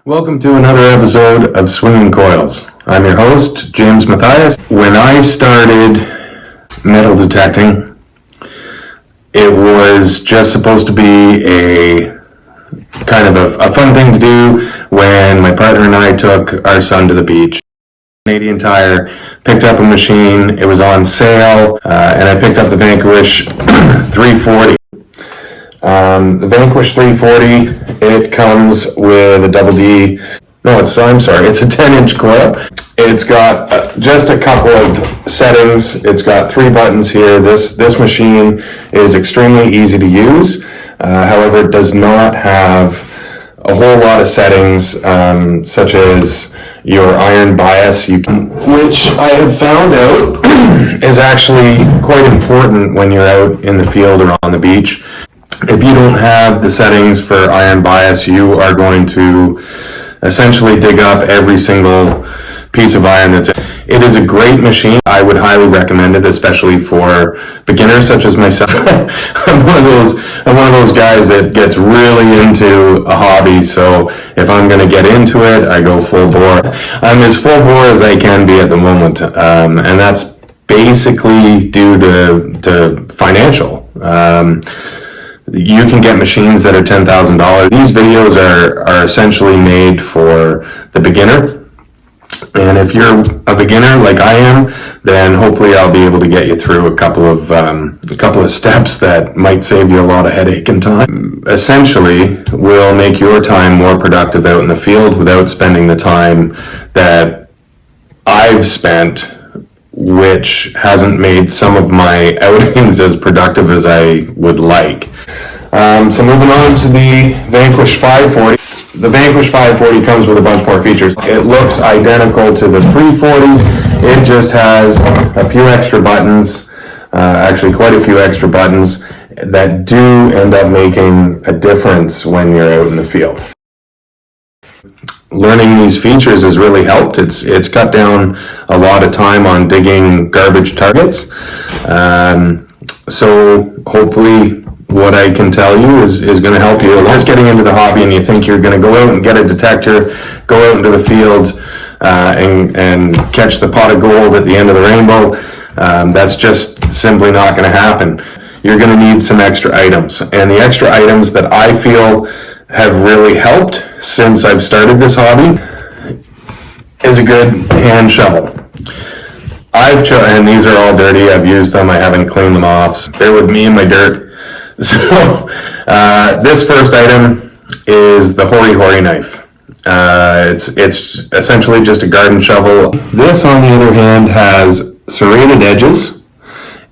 Welcome to another episode of Swinging Coils. I'm your host, James Mathias. When I started metal detecting, it was just supposed to be a kind of a fun thing to do when my partner and I took our son to the beach. Canadian Tire picked up a machine. It was on sale, and I picked up the Vanquish 340. The Vanquish 340, it comes with a double D. No, it's a 10-inch coil. It's got just a couple of settings. It's got 3 buttons here. This machine is extremely easy to use. However, it does not have a whole lot of settings, such as your iron bias, which I have found out is actually quite important when you're out in the field or on the beach. If you don't have the settings for iron bias, you are going to essentially dig up every single piece of iron that's in. It is a great machine. I would highly recommend it, especially for beginners such as myself. I'm one of those guys that gets really into a hobby, so if I'm going to get into it, I go full bore. I'm as full bore as I can be at the moment, and that's basically due to financial. You can get machines that are $10,000. These videos are essentially made for the beginner. And if you're a beginner like I am, then hopefully I'll be able to get you through a couple of steps that might save you a lot of headache and time. Essentially, will make your time more productive out in the field without spending the time that I've spent, which hasn't made some of my outings as productive as I would like. So moving on to the Vanquish 540. The Vanquish 540 comes with a bunch more features. It looks identical to the 340. It just has a few extra buttons, actually quite a few extra buttons that do end up making a difference when you're out in the field. Learning these features has really helped. It's cut down a lot of time on digging garbage targets. So hopefully what I can tell you is going to help you. Just getting into the hobby and you think you're going to go out and get a detector, go out into the fields and catch the pot of gold at the end of the rainbow. That's just simply not going to happen. You're going to need some extra items. And the extra items that I feel have really helped since I've started this hobby is a good hand shovel. And these are all dirty. I've used them. I haven't cleaned them off. So bear with me and my dirt. So this first item is the Hori Hori knife. It's essentially just a garden shovel. This, on the other hand, has serrated edges.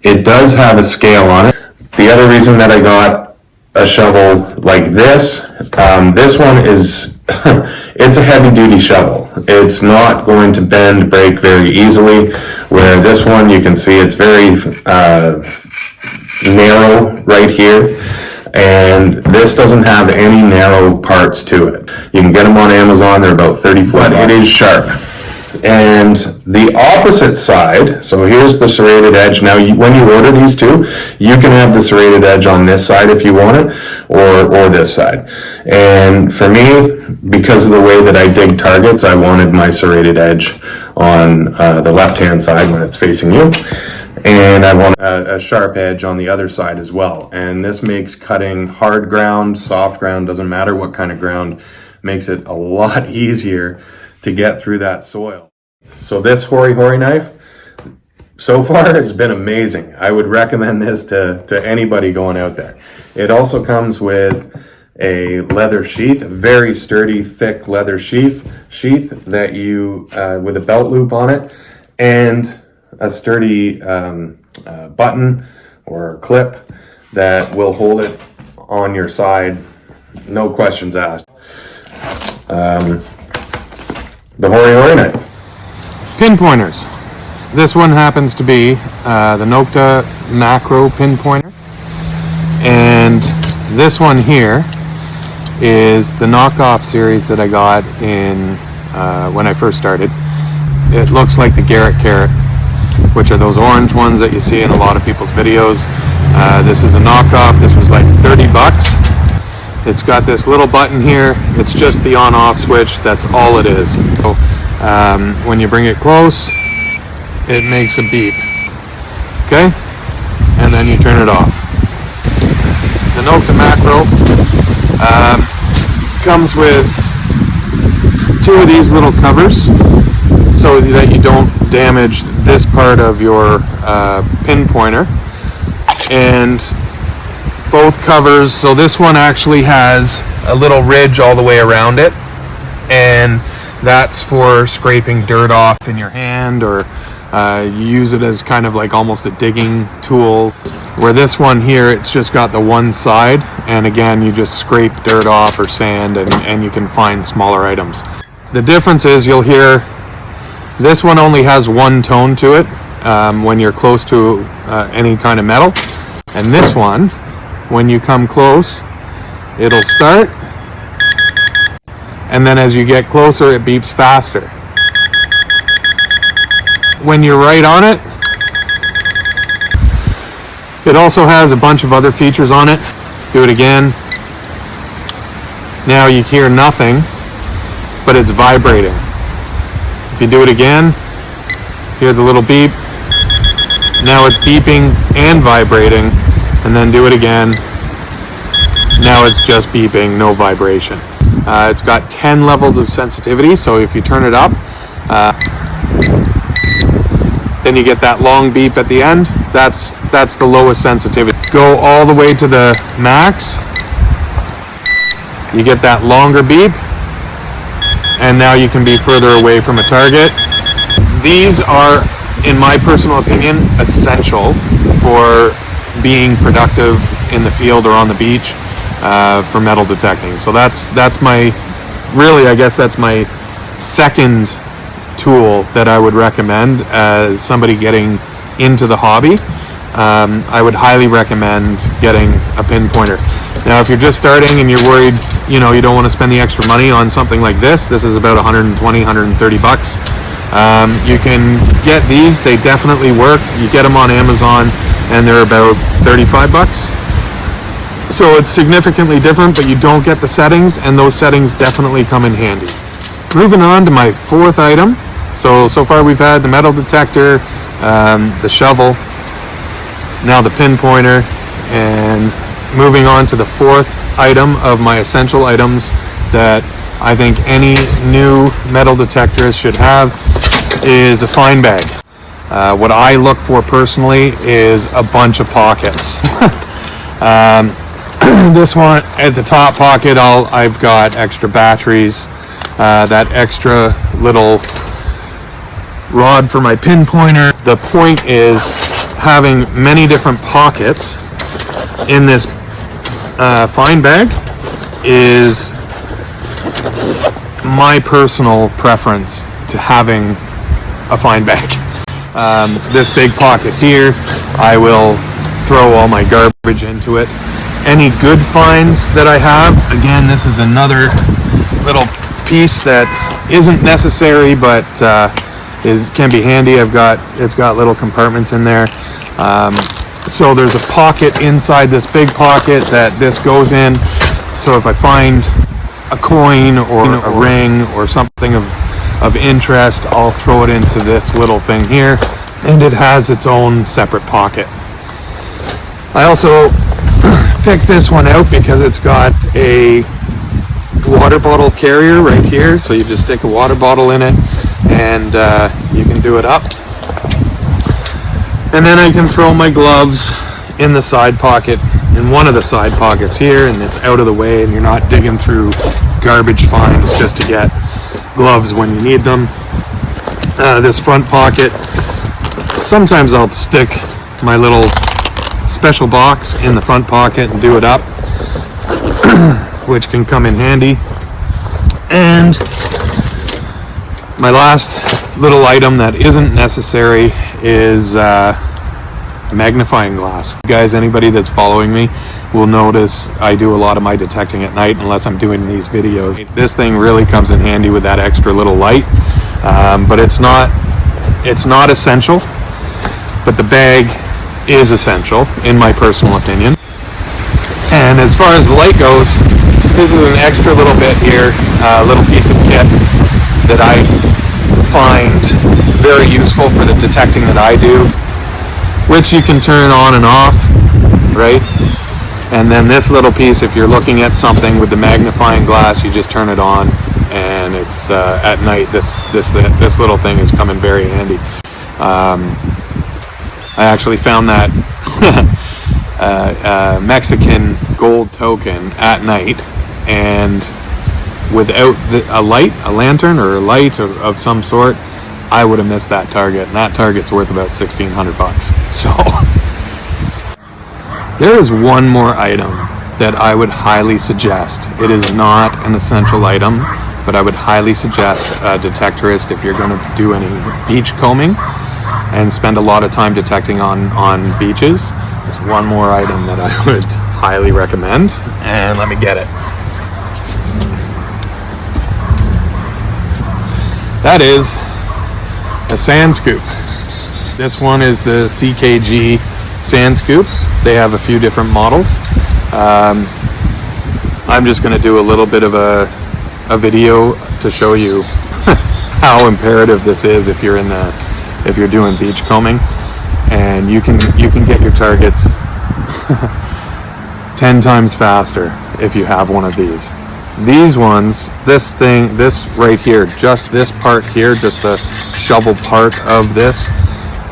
It does have a scale on it. The other reason that I got a shovel like this one is it's a heavy duty shovel. It's not going to bend, break very easily, where this one, you can see it's very narrow right here, and this doesn't have any narrow parts to it. You can get them on Amazon. They're about 30 foot. It is sharp. And the opposite side, so here's the serrated edge. Now, when you order these two, you can have the serrated edge on this side if you want it, or this side. And for me, because of the way that I dig targets, I wanted my serrated edge on the left-hand side when it's facing you. And I want a sharp edge on the other side as well. And this makes cutting hard ground, soft ground, doesn't matter what kind of ground, makes it a lot easier to get through that soil. So this Hori Hori knife, so far, has been amazing. I would recommend this to anybody going out there. It also comes with a leather sheath, a very sturdy, thick leather sheath that you, with a belt loop on it, and a sturdy button or clip that will hold it on your side, no questions asked. The Hori Hori knife. Pinpointers. This one happens to be the Nokta Macro Pinpointer, and this one here is the knockoff series that I got in when I first started. It looks like the Garrett Carrot, which are those orange ones that you see in a lot of people's videos. This is a knockoff. This was like $30. It's got this little button here. It's just the on-off switch. That's all it is. So when you bring it close, it makes a beep. Okay? And then you turn it off. The Note to Macro comes with 2 of these little covers so that you don't damage this part of your pin pointer. And both covers, so this one actually has a little ridge all the way around it, and that's for scraping dirt off in your hand, or you use it as kind of like almost a digging tool, where this one here, it's just got the one side, and again, you just scrape dirt off or sand, and you can find smaller items. The difference is you'll hear this one only has one tone to it when you're close to any kind of metal, and this one, when you come close, it'll start, and then as you get closer, it beeps faster. When you're right on it, it also has a bunch of other features on it. Do it again. Now you hear nothing, but it's vibrating. If you do it again, hear the little beep. Now it's beeping and vibrating, and then do it again. Now it's just beeping, no vibration. It's got 10 levels of sensitivity, so if you turn it up, then you get that long beep at the end. That's the lowest sensitivity. Go all the way to the max, you get that longer beep, and now you can be further away from a target. These are, in my personal opinion, essential for being productive in the field or on the beach for metal detecting. So that's my, really, I guess that's my second tool that I would recommend as somebody getting into the hobby. I would highly recommend getting a pinpointer. Now, if you're just starting and you're worried, you don't want to spend the extra money on something like this, this is about 120, 130 bucks. You can get these, they definitely work. You get them on Amazon and they're about 35 bucks. So it's significantly different, but you don't get the settings, and those settings definitely come in handy. Moving on to my 4th item. So far we've had the metal detector, the shovel, now the pinpointer, and moving on to the 4th item of my essential items that I think any new metal detectors should have is a fine bag. What I look for personally is a bunch of pockets. This one at the top pocket, I've got extra batteries, that extra little rod for my pinpointer. The point is having many different pockets in this fine bag is my personal preference to having a fine bag. This big pocket here, I will throw all my garbage into it. Any good finds that I have, again, this is another little piece that isn't necessary, but can be handy. It's got little compartments in there. So there's a pocket inside this big pocket that this goes in. So if I find a coin or a ring or something of interest, I'll throw it into this little thing here, and it has its own separate pocket. I also picked this one out because it's got a water bottle carrier right here, so you just stick a water bottle in it and you can do it up, and then I can throw my gloves in the side pocket, in one of the side pockets here, and it's out of the way and you're not digging through garbage finds just to get gloves when you need them. This front pocket, sometimes I'll stick my little special box in the front pocket and do it up, which can come in handy. And my last little item that isn't necessary is magnifying glass. Guys, anybody that's following me will notice I do a lot of my detecting at night unless I'm doing these videos. This thing really comes in handy with that extra little light, but it's not essential, but the bag is essential in my personal opinion. And as far as the light goes, This is an extra little bit here, a little piece of kit that I find very useful for the detecting that I do, which you can turn on and off, right? And then this little piece, if you're looking at something with the magnifying glass, you just turn it on, and it's at night. This little thing is coming very handy. I actually found that Mexican gold token at night, and without a lantern or a light of some sort, I would have missed that target, and that target's worth about $1,600. So there is one more item that I would highly suggest. It is not an essential item, but I would highly suggest a detectorist if you're going to do any beach combing and spend a lot of time detecting on beaches. There's one more item that I would highly recommend, and let me get it. That is a sand scoop. This one is the CKG sand scoop. They have a few different models. I'm just going to do a little bit of a video to show you how imperative this is if you're doing beach combing, and you can get your targets 10 times faster if you have one of these. These ones, this right here, just this part here, just the shovel part of this,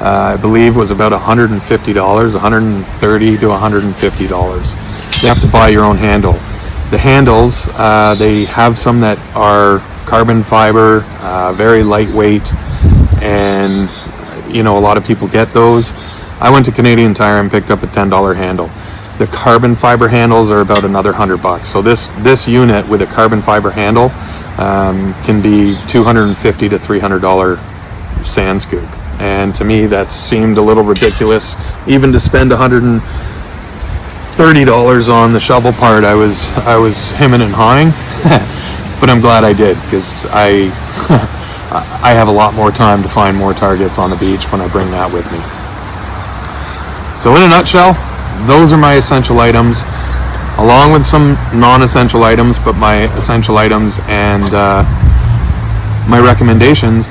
I believe was about $150, $130 to $150. You have to buy your own handle. The handles, they have some that are carbon fiber, very lightweight, and a lot of people get those. I went to Canadian Tire and picked up a $10 handle. The carbon fiber handles are about another $100. So this unit with a carbon fiber handle can be $250 to $300 sand scoop. And to me, that seemed a little ridiculous. Even to spend $130 on the shovel part, I was hemming and hawing. But I'm glad I did, because I have a lot more time to find more targets on the beach when I bring that with me. So in a nutshell, those are my essential items, along with some non-essential items, but my essential items and my recommendations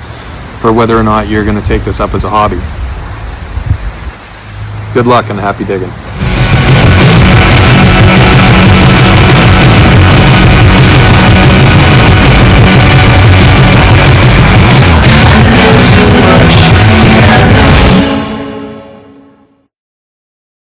for whether or not you're going to take this up as a hobby. Good luck and happy digging.